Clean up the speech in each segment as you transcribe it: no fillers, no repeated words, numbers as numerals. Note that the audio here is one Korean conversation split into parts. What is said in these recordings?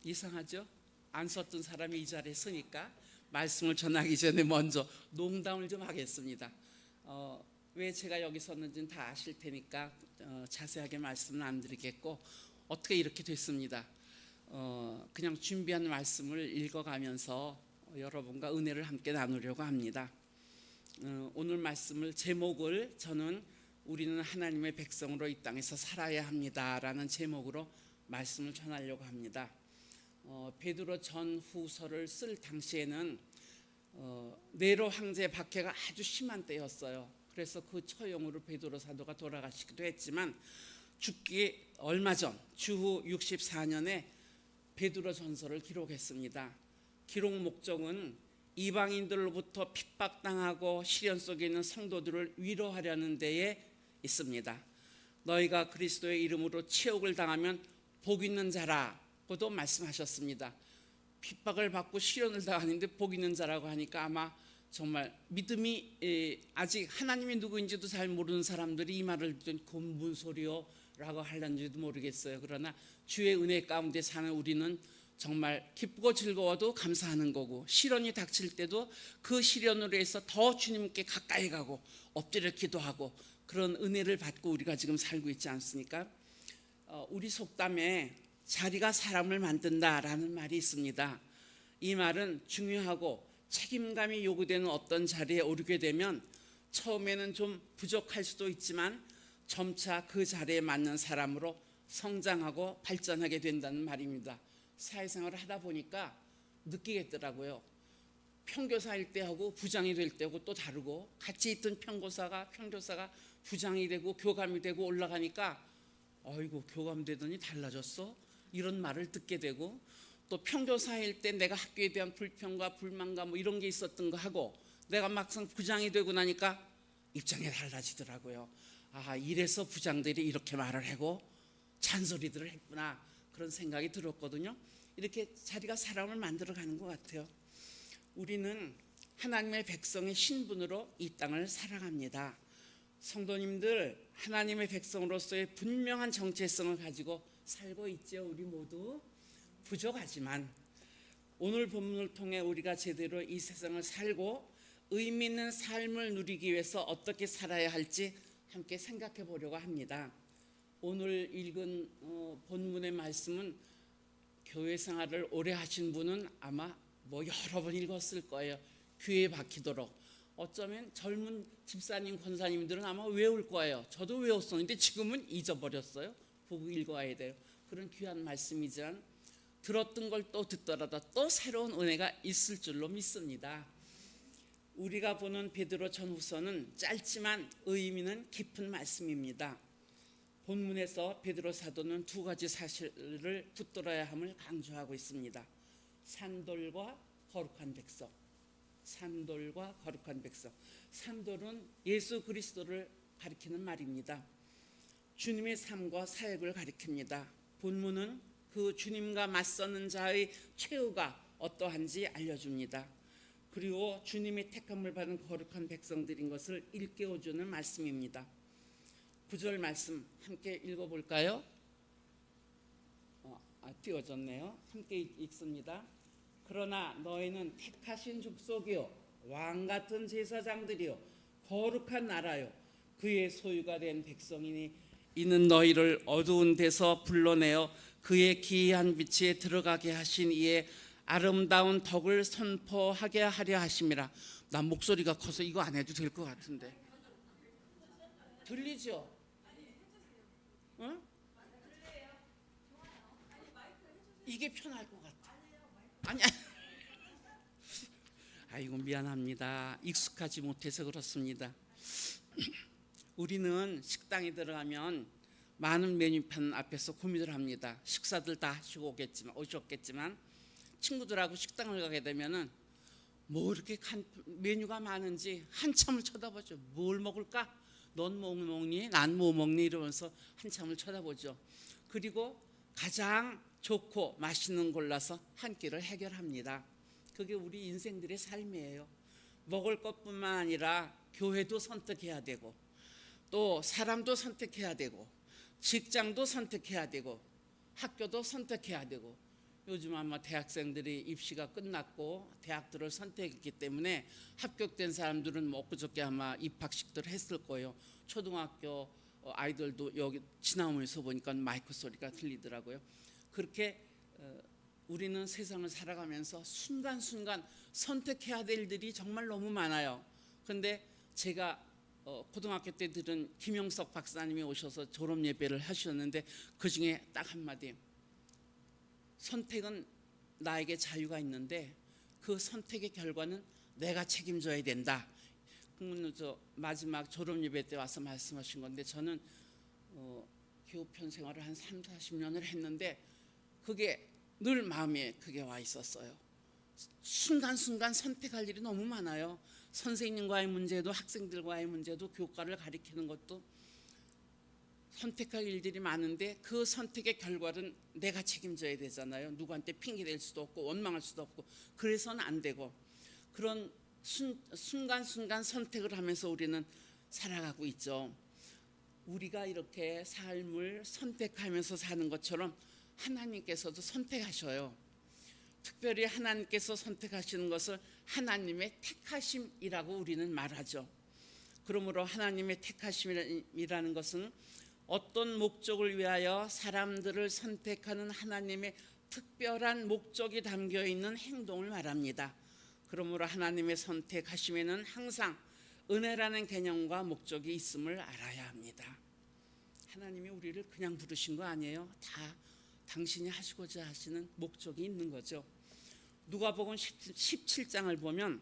이상하죠? 안 썼던 사람이 이 자리에 서니까 말씀을 전하기 전에 먼저 농담을 좀 하겠습니다. 왜 제가 여기 섰는지는 다 아실 테니까 자세하게 말씀은 안 드리겠고, 어떻게 이렇게 됐습니다. 그냥 준비한 말씀을 읽어가면서 여러분과 은혜를 함께 나누려고 합니다. 오늘 말씀을 제목을 저는 우리는 하나님의 백성으로 이 땅에서 살아야 합니다라는 제목으로 말씀을 전하려고 합니다. 베드로 전후서를 쓸 당시에는 네로 황제 박해가 아주 심한 때였어요. 그래서 그 처형으로 베드로 사도가 돌아가시기도 했지만, 죽기 얼마 전 주후 64년에 베드로 전서를 기록했습니다. 기록 목적은 이방인들로부터 핍박당하고 시련 속에 있는 성도들을 위로하려는 데에 있습니다. 너희가 그리스도의 이름으로 치욕을 당하면 복 있는 자라고도 말씀하셨습니다. 핍박을 받고 시련을 당하는데 복 있는 자라고 하니까 아마 정말 믿음이 아직 하나님이 누구인지도 잘 모르는 사람들이 이 말을 듣고 무슨 소리요라고 하려는지도 모르겠어요. 그러나 주의 은혜 가운데 사는 우리는 정말 기쁘고 즐거워도 감사하는 거고, 시련이 닥칠 때도 그 시련으로 해서 더 주님께 가까이 가고 엎드려 기도하고 그런 은혜를 받고 우리가 지금 살고 있지 않습니까? 우리 속담에 자리가 사람을 만든다라는 말이 있습니다. 이 말은 중요하고 책임감이 요구되는 어떤 자리에 오르게 되면 처음에는 좀 부족할 수도 있지만 점차 그 자리에 맞는 사람으로 성장하고 발전하게 된다는 말입니다. 사회생활을 하다 보니까 느끼겠더라고요. 평교사일 때하고 부장이 될 때하고 또 다르고, 같이 있던 평교사가 부장이 되고 교감이 되고 올라가니까 어이구, 교감되더니 달라졌어? 이런 말을 듣게 되고, 또 평교사일 때 내가 학교에 대한 불평과 불만과 뭐 이런 게 있었던 거 하고, 내가 막상 부장이 되고 나니까 입장이 달라지더라고요. 아, 이래서 부장들이 이렇게 말을 하고 잔소리들을 했구나, 그런 생각이 들었거든요. 이렇게 자리가 사람을 만들어가는 것 같아요. 우리는 하나님의 백성의 신분으로 이 땅을 살아갑니다. 성도님들, 하나님의 백성으로서의 분명한 정체성을 가지고 살고 있죠. 우리 모두 부족하지만 오늘 본문을 통해 우리가 제대로 이 세상을 살고 의미 있는 삶을 누리기 위해서 어떻게 살아야 할지 함께 생각해 보려고 합니다. 오늘 읽은 본문의 말씀은 교회 생활을 오래 하신 분은 아마 여러 번 읽었을 거예요. 귀에 박히도록. 어쩌면 젊은 집사님, 권사님들은 아마 외울 거예요. 저도 외웠었는데 지금은 잊어버렸어요. 보고 읽어야 돼요. 그런 귀한 말씀이지만 들었던 걸 또 듣더라도 또 새로운 은혜가 있을 줄로 믿습니다. 우리가 보는 베드로 전후서는 짧지만 의미는 깊은 말씀입니다. 본문에서 베드로 사도는 두 가지 사실을 붙들어야 함을 강조하고 있습니다. 산돌과 거룩한 백성. 산돌과 거룩한 백성. 산돌은 예수 그리스도를 가리키는 말입니다. 주님의 삶과 사역을 가리킵니다. 본문은 그 주님과 맞서는 자의 최후가 어떠한지 알려줍니다. 그리고 주님의 택함을 받은 거룩한 백성들인 것을 일깨워주는 말씀입니다. 9절 말씀 함께 읽어볼까요? 띄워졌네요. 함께 읽습니다. 그러나 너희는 택하신 족속이요 왕같은 제사장들이요 거룩한 나라요 그의 소유가 된 백성이니 이는 너희를 어두운 데서 불러내어 그의 기이한 빛에 들어가게 하신 이의 아름다운 덕을 선포하게 하려 하심이라. 난 목소리가 커서 이거 안 해도 될 것 같은데 들리죠? 응? 이게 편할 것 같아. 아니, 아이고 미안합니다. 익숙하지 못해서 그렇습니다. 우리는 식당에 들어가면 많은 메뉴판 앞에서 고민을 합니다. 식사들 다 하시고 오셨겠지만 친구들하고 식당을 가게 되면은 뭐 이렇게 메뉴가 많은지 한참을 쳐다보죠. 뭘 먹을까? 넌 뭐 먹니? 난 뭐 먹니? 이러면서 한참을 쳐다보죠. 그리고 가장 좋고 맛있는 골라서 한 끼를 해결합니다. 그게 우리 인생들의 삶이에요. 먹을 것뿐만 아니라 교회도 선택해야 되고, 또 사람도 선택해야 되고, 직장도 선택해야 되고, 학교도 선택해야 되고, 요즘 아마 대학생들이 입시가 끝났고 대학들을 선택했기 때문에 합격된 사람들은 뭐 엊그저께 아마 입학식들 했을 거예요. 초등학교 아이들도 여기 지나오면서 보니까 마이크 소리가 들리더라고요. 그렇게 우리는 세상을 살아가면서 순간순간 선택해야 될 일들이 정말 너무 많아요. 그런데 제가 고등학교 때 들은 김영석 박사님이 오셔서 졸업 예배를 하셨는데 그중에 딱 한마디, 선택은 나에게 자유가 있는데 그 선택의 결과는 내가 책임져야 된다. 저 마지막 졸업 예배 때 와서 말씀하신 건데, 저는 교편 생활을 한 3, 40년을 했는데 그게 늘 마음에 그게 와 있었어요. 순간순간 선택할 일이 너무 많아요. 선생님과의 문제도 학생들과의 문제도 교과를 가리키는 것도 선택할 일들이 많은데 그 선택의 결과는 내가 책임져야 되잖아요. 누구한테 핑계댈 수도 없고 원망할 수도 없고, 그래서는 안 되고, 그런 순간순간 선택을 하면서 우리는 살아가고 있죠. 우리가 이렇게 삶을 선택하면서 사는 것처럼 하나님께서도 선택하셔요. 특별히 하나님께서 선택하시는 것을 하나님의 택하심이라고 우리는 말하죠. 그러므로 하나님의 택하심이라는 것은 어떤 목적을 위하여 사람들을 선택하는 하나님의 특별한 목적이 담겨 있는 행동을 말합니다. 그러므로 하나님의 선택하심에는 항상 은혜라는 개념과 목적이 있음을 알아야 합니다. 하나님이 우리를 그냥 부르신 거 아니에요. 다 당신이 하시고자 하시는 목적이 있는 거죠. 누가복음 17장을 보면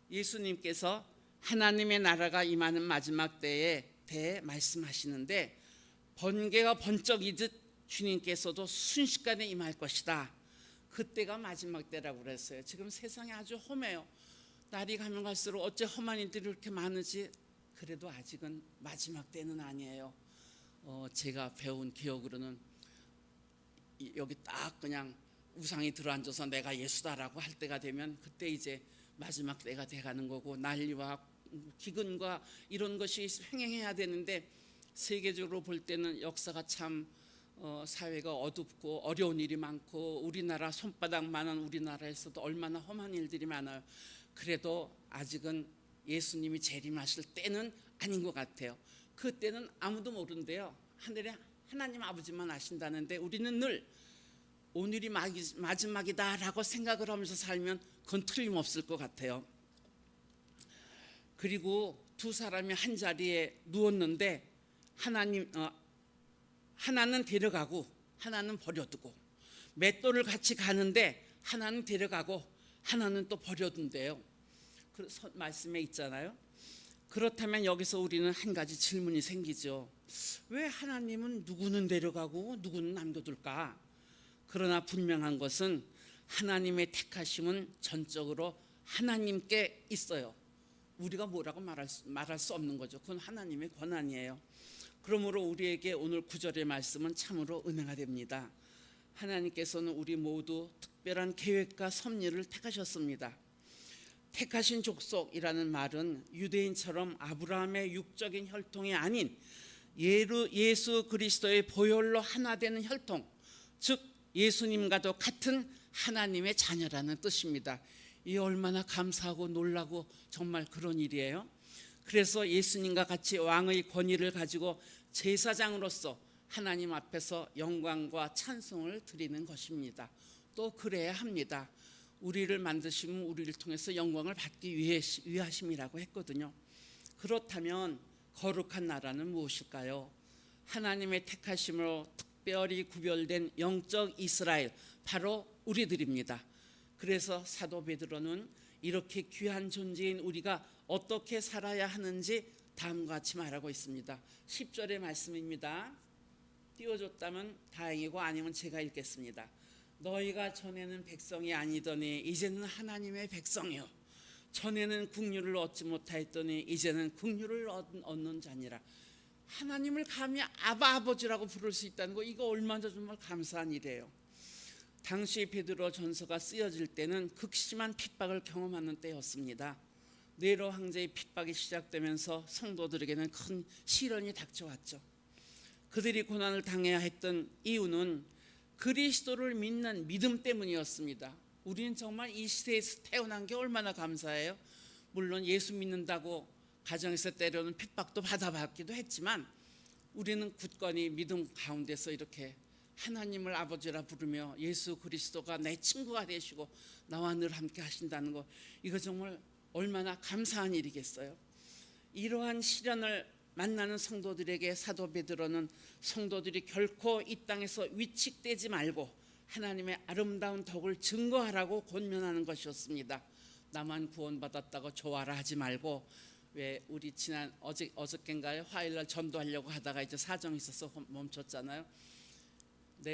예수님께서 하나님의 나라가 임하는 마지막 때에 대해 말씀하시는데, 번개가 번쩍이듯 주님께서도 순식간에 임할 것이다. 그때가 마지막 때라고 그랬어요. 지금 세상이 아주 험해요. 날이 가면 갈수록 어째 험한 일들이 그렇게 많으지. 그래도 아직은 마지막 때는 아니에요. 제가 배운 기억으로는 여기 딱 그냥 우상이 들어앉아서 내가 예수다라고 할 때가 되면 그때 이제 마지막 때가 돼가는 거고, 난리와 기근과 이런 것이 횡행해야 되는데, 세계적으로 볼 때는 역사가 참 사회가 어둡고 어려운 일이 많고, 우리나라 손바닥만한 우리나라에서도 얼마나 험한 일들이 많아요. 그래도 아직은 예수님이 재림하실 때는 아닌 것 같아요. 그때는 아무도 모른대요. 하늘에 하나님 아버지만 아신다는데, 우리는 늘 오늘이 마지막이다라고 생각을 하면서 살면 그건 틀림없을 것 같아요. 그리고 두 사람이 한 자리에 누웠는데 하나는 데려가고 하나는 버려두고, 맷돌을 같이 가는데 하나는 데려가고 하나는 또 버려둔대요. 그 말씀에 있잖아요. 그렇다면 여기서 우리는 한 가지 질문이 생기죠. 왜 하나님은 누구는 데려가고 누구는 남겨둘까? 그러나 분명한 것은 하나님의 택하심은 전적으로 하나님께 있어요. 우리가 뭐라고 말할 수 없는 거죠. 그건 하나님의 권한이에요. 그러므로 우리에게 오늘 9절의 말씀은 참으로 은혜가 됩니다. 하나님께서는 우리 모두 특별한 계획과 섭리를 택하셨습니다. 택하신 족속이라는 말은 유대인처럼 아브라함의 육적인 혈통이 아닌 예수 그리스도의 보혈로 하나 되는 혈통, 즉 예수님과도 같은 하나님의 자녀라는 뜻입니다. 이 얼마나 감사하고 놀라고 정말 그런 일이에요. 그래서 예수님과 같이 왕의 권위를 가지고 제사장으로서 하나님 앞에서 영광과 찬송을 드리는 것입니다. 또 그래야 합니다. 우리를 만드시면 우리를 통해서 영광을 받기 위하심이라고 했거든요. 그렇다면 거룩한 나라는 무엇일까요? 하나님의 택하심으로 특별히 구별된 영적 이스라엘, 바로 우리들입니다. 그래서 사도 베드로는 이렇게 귀한 존재인 우리가 어떻게 살아야 하는지 다음과 같이 말하고 있습니다. 10절의 말씀입니다. 띄워줬다면 다행이고 아니면 제가 읽겠습니다. 너희가 전에는 백성이 아니더니 이제는 하나님의 백성이요, 전에는 국류를 얻지 못하였더니 이제는 국류를 얻는 자니라. 하나님을 감히 아버지라고 부를 수 있다는 거, 이거 얼마나 정말 감사한 일이에요. 당시 베드로 전서가 쓰여질 때는 극심한 핍박을 경험하는 때였습니다. 네로 황제의 핍박이 시작되면서 성도들에게는 큰 시련이 닥쳐왔죠. 그들이 고난을 당해야 했던 이유는 그리스도를 믿는 믿음 때문이었습니다. 우리는 정말 이 시대에서 태어난 게 얼마나 감사해요. 물론 예수 믿는다고 가정에서 때로는 핍박도 받아봤기도 했지만 우리는 굳건히 믿음 가운데서 이렇게 하나님을 아버지라 부르며 예수 그리스도가 내 친구가 되시고 나와 늘 함께 하신다는 거, 이거 정말 얼마나 감사한 일이겠어요. 이러한 시련을 만나는 성도들에게 사도 베드로는 성도들이 결코 이 땅에서 위축되지 말고 하나님의 아름다운 덕을 증거하라고 권면하는 것이었습니다. 나만 구원받았다고 좋아라 하지 말고, 왜 우리 지난 어저께인가요? 화요일날 전도하려고 하다가 이제 사정이 있어서 멈췄잖아요.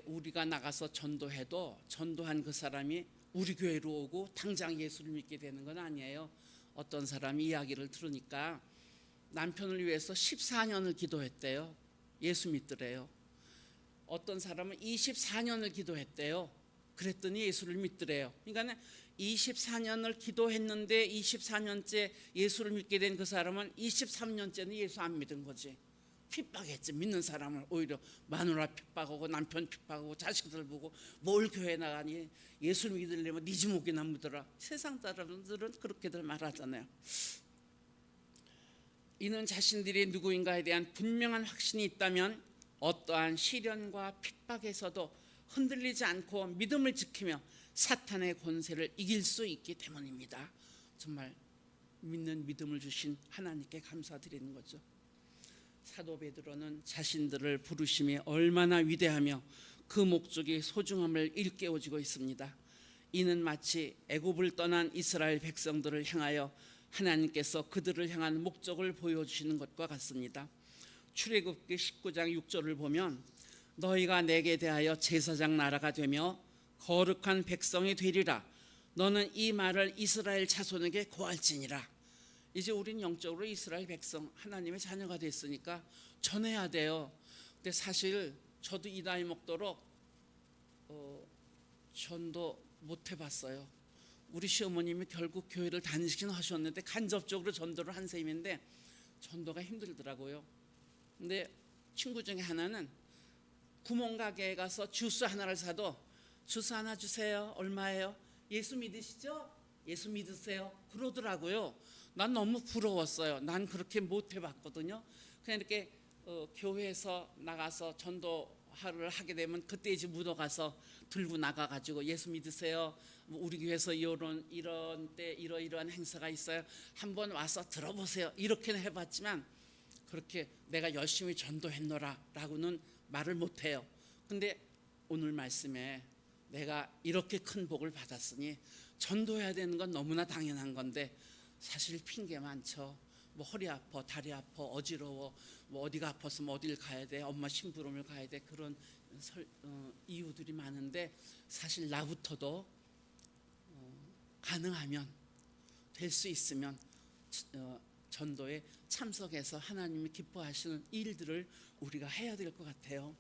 우리가 나가서 전도해도 전도한 그 사람이 우리 교회로 오고 당장 예수를 믿게 되는 건 아니에요. 어떤 사람이 이야기를 들으니까 남편을 위해서 14년을 기도했대요. 예수 믿더래요. 어떤 사람은 24년을 기도했대요. 그랬더니 예수를 믿더래요. 그러니까 24년을 기도했는데 24년째 예수를 믿게 된 그 사람은 23년째는 예수 안 믿은 거지. 핍박했지. 믿는 사람을 오히려 마누라 핍박하고 남편 핍박하고 자식들 보고 뭘 교회 나가니, 예수를 믿으려면 네 지목이나 믿어라. 세상 사람들은 그렇게들 말하잖아요. 이는 자신들이 누구인가에 대한 분명한 확신이 있다면 어떠한 시련과 핍박에서도 흔들리지 않고 믿음을 지키며 사탄의 권세를 이길 수 있기 때문입니다. 정말 믿는 믿음을 주신 하나님께 감사드리는 거죠. 사도 베드로는 자신들을 부르심이 얼마나 위대하며 그 목적이 소중함을 일깨워주고 있습니다. 이는 마치 애굽을 떠난 이스라엘 백성들을 향하여 하나님께서 그들을 향한 목적을 보여주시는 것과 같습니다. 출애굽기 19장 6절을 보면 너희가 내게 대하여 제사장 나라가 되며 거룩한 백성이 되리라. 너는 이 말을 이스라엘 자손에게 고할지니라. 이제 우린 영적으로 이스라엘 백성, 하나님의 자녀가 됐으니까 전해야 돼요. 근데 사실 저도 이 나이 먹도록 전도 못 해봤어요. 우리 시어머님이 결국 교회를 다니시긴 하셨는데 간접적으로 전도를 한 셈인데 전도가 힘들더라고요. 근데 친구 중에 하나는 구멍가게에 가서 주스 하나를 사도 주스 하나 주세요. 얼마예요? 예수 믿으시죠? 예수 믿으세요? 그러더라고요. 난 너무 부러웠어요. 난 그렇게 못 해봤거든요. 그냥 이렇게 교회에서 나가서 전도를 하게 되면 그때 이제 묻어가서 들고 나가가지고 예수 믿으세요. 우리 교회에서 이런 때 이러이러한 행사가 있어요. 한번 와서 들어보세요. 이렇게는 해봤지만 그렇게 내가 열심히 전도했노라라고는 말을 못해요. 근데 오늘 말씀에 내가 이렇게 큰 복을 받았으니 전도해야 되는 건 너무나 당연한 건데 사실 핑계 많죠. 뭐 허리 아파, 다리 아파, 어지러워, 뭐 어디가 아파서 뭐 어딜 가야 돼, 엄마 심부름을 가야 돼, 그런 이유들이 많은데 사실 나부터도 가능하면 될 수 있으면 전도에 참석해서 하나님이 기뻐하시는 일들을 우리가 해야 될 것 같아요.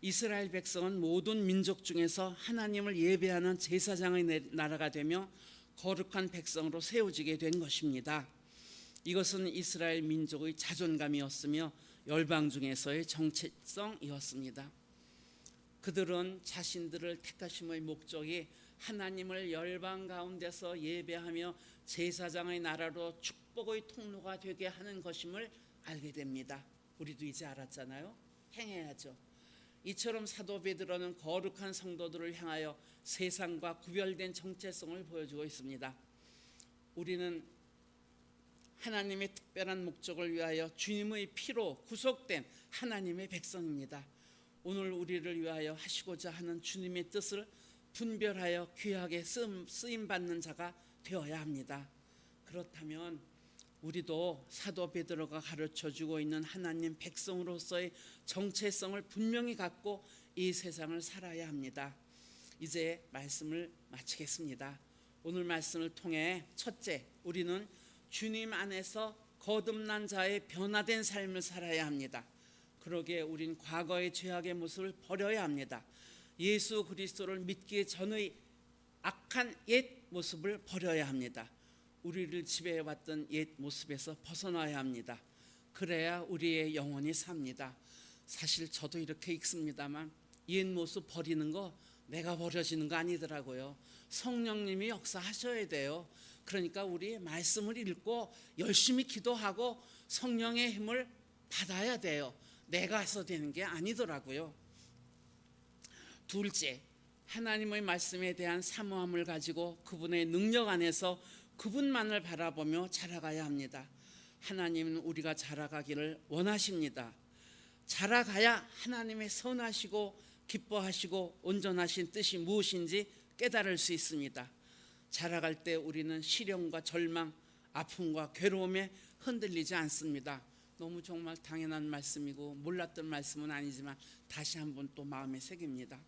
이스라엘 백성은 모든 민족 중에서 하나님을 예배하는 제사장의 나라가 되며 거룩한 백성으로 세워지게 된 것입니다. 이것은 이스라엘 민족의 자존감이었으며 열방 중에서의 정체성이었습니다. 그들은 자신들을 택하심의 목적이 하나님을 열방 가운데서 예배하며 제사장의 나라로 축복의 통로가 되게 하는 것임을 알게 됩니다. 우리도 이제 알았잖아요. 행해야죠. 이처럼 사도 베드로는 거룩한 성도들을 향하여 세상과 구별된 정체성을 보여주고 있습니다. 우리는 하나님의 특별한 목적을 위하여 주님의 피로 구속된 하나님의 백성입니다. 오늘 우리를 위하여 하시고자 하는 주님의 뜻을 분별하여 귀하게 쓰임받는 자가 되어야 합니다. 그렇다면 우리도 사도 베드로가 가르쳐주고 있는 하나님 백성으로서의 정체성을 분명히 갖고 이 세상을 살아야 합니다. 이제 말씀을 마치겠습니다. 오늘 말씀을 통해 첫째, 우리는 주님 안에서 거듭난 자의 변화된 삶을 살아야 합니다. 그러기에 우린 과거의 죄악의 모습을 버려야 합니다. 예수 그리스도를 믿기 전의 악한 옛 모습을 버려야 합니다. 우리를 지배해왔던 옛 모습에서 벗어나야 합니다. 그래야 우리의 영혼이 삽니다. 사실 저도 이렇게 읽습니다만 옛 모습 버리는 거 내가 버려지는 거 아니더라고요. 성령님이 역사하셔야 돼요. 그러니까 우리 말씀을 읽고 열심히 기도하고 성령의 힘을 받아야 돼요. 내가 해서 되는 게 아니더라고요. 둘째, 하나님의 말씀에 대한 사모함을 가지고 그분의 능력 안에서 그분만을 바라보며 자라가야 합니다. 하나님은 우리가 자라가기를 원하십니다. 자라가야 하나님의 선하시고 기뻐하시고 온전하신 뜻이 무엇인지 깨달을 수 있습니다. 자라갈 때 우리는 시련과 절망, 아픔과 괴로움에 흔들리지 않습니다. 너무 정말 당연한 말씀이고 몰랐던 말씀은 아니지만 다시 한번 또 마음에 새깁니다.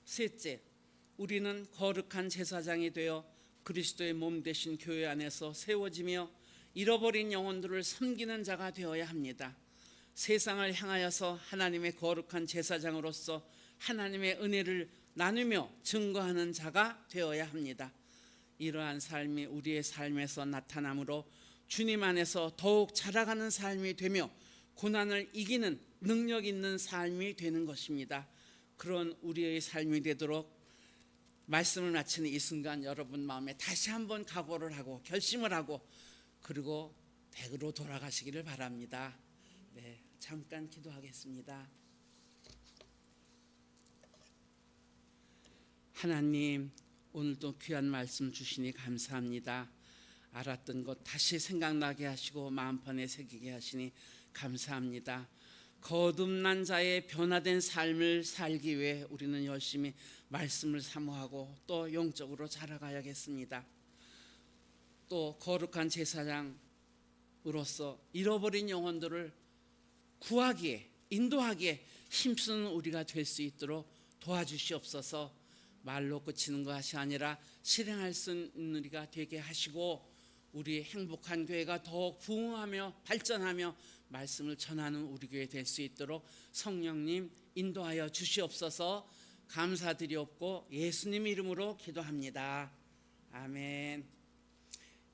셋째, 우리는 거룩한 제사장이 되어 그리스도의 몸 되신 교회 안에서 세워지며 잃어버린 영혼들을 섬기는 자가 되어야 합니다. 세상을 향하여서 하나님의 거룩한 제사장으로서 하나님의 은혜를 나누며 증거하는 자가 되어야 합니다. 이러한 삶이 우리의 삶에서 나타나므로 주님 안에서 더욱 자라가는 삶이 되며 고난을 이기는 능력 있는 삶이 되는 것입니다. 그런 우리의 삶이 되도록 말씀을 마치는 이 순간 여러분 마음에 다시 한번 각오를 하고 결심을 하고 그리고 댁으로 돌아가시기를 바랍니다. 네, 잠깐 기도하겠습니다. 하나님, 오늘도 귀한 말씀 주시니 감사합니다. 알았던 것 다시 생각나게 하시고 마음판에 새기게 하시니 감사합니다. 거듭난 자의 변화된 삶을 살기 위해 우리는 열심히 말씀을 사모하고 또 영적으로 자라가야겠습니다. 또 거룩한 제사장으로서 잃어버린 영혼들을 구하기에 인도하기에 힘쓰는 우리가 될 수 있도록 도와주시옵소서. 말로 그치는 것이 아니라 실행할 수 있는 우리가 되게 하시고 우리 행복한 교회가 더욱 부흥하며 발전하며 말씀을 전하는 우리 교회 될 수 있도록 성령님 인도하여 주시옵소서. 감사드리옵고 예수님 이름으로 기도합니다. 아멘.